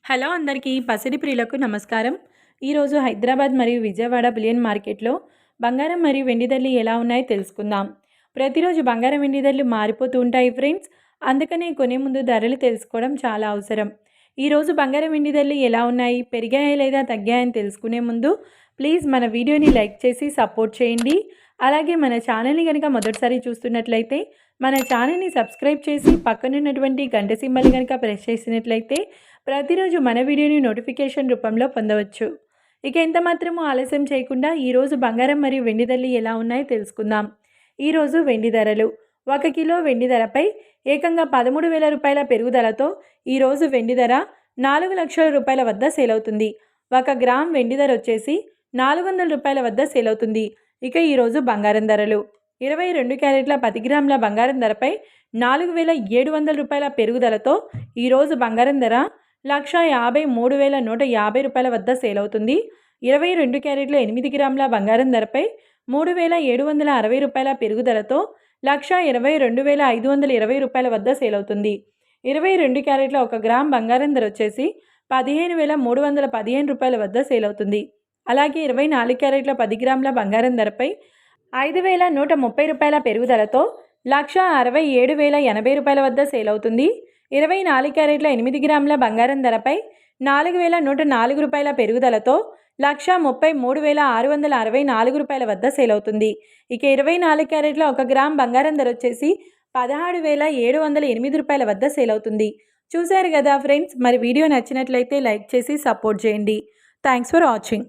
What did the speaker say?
Hello అందరికీ పసిడి ప్రియులకు నమస్కారం. ఈరోజు హైదరాబాద్ మరియు విజయవాడ బులియన్ మార్కెట్లో బంగారం మరియు వెండి ధరలు ఎలా ఉన్నాయో తెలుసుకుందాం. ప్రతిరోజు బంగారం వెండి ధరలు మారిపోతూ ఉంటాయి ఫ్రెండ్స్. అందుకనే కొనే ముందు ధరలు తెలుసుకోవడం చాలా అవసరం. ఈరోజు బంగారం వెండి ధరలు ఎలా ఉన్నాయి, పెరిగాయా లేదా తగ్గాయని తెలుసుకునే ముందు ప్లీజ్ మన వీడియోని లైక్ చేసి సపోర్ట్ చేయండి. అలాగే మన ఛానల్ని కనుక మొదటిసారి చూస్తున్నట్లయితే మన ఛానల్ని సబ్స్క్రైబ్ చేసి పక్కనున్నటువంటి గంట సింబల్ కనుక ప్రెస్ చేసినట్లయితే ప్రతిరోజు మన వీడియోని నోటిఫికేషన్ రూపంలో పొందవచ్చు. ఇక ఎంత మాత్రమూ ఆలస్యం చేయకుండా ఈరోజు బంగారం మరియు వెండి ధరలు ఎలా ఉన్నాయో తెలుసుకుందాం. ఈరోజు వెండి ధరలు 1 కిలో వెండి ధరపై ఏకంగా 13,000 రూపాయల పెరుగుదలతో ఈరోజు వెండి ధర 4 లక్షల రూపాయల వద్ద సేల్ అవుతుంది. 1 గ్రామ్ వెండి ధర వచ్చేసి 400 రూపాయల వద్ద సేల్ అవుతుంది. ఇక ఈరోజు బంగారం ధరలు 22 క్యారెట్ల 10 గ్రాముల బంగారం ధరపై 4,700 రూపాయల పెరుగుదలతో ఈరోజు బంగారం ధర 1,53,150 రూపాయల వద్ద సేల్ అవుతుంది. 22 క్యారెట్ల 8 గ్రాముల బంగారం ధరపై 3,760 రూపాయల పెరుగుదలతో 1,22,520 రూపాయల వద్ద సేల్ అవుతుంది. 22 క్యారెట్ల 1 గ్రామ్ బంగారం ధర వచ్చేసి 15,315 రూపాయల వద్ద సేల్ అవుతుంది. అలాగే 24 క్యారెట్ల 10 గ్రాముల బంగారం ధరపై 5,130 రూపాయల పెరుగుదలతో 1,67,080 రూపాయల వద్ద సేల్ అవుతుంది. 24 క్యారెట్ల 8 గ్రాముల బంగారం ధరపై 4,104 రూపాయల పెరుగుదలతో 1,33,664 రూపాయల వద్ద సేల్ అవుతుంది. ఇక 24 క్యారెట్ల 1 గ్రామ్ బంగారం ధర వచ్చేసి 16,708 రూపాయల వద్ద సేల్ అవుతుంది. చూశారు కదా ఫ్రెండ్స్, మరి వీడియో నచ్చినట్లయితే లైక్ చేసి సపోర్ట్ చేయండి. Thanks for watching.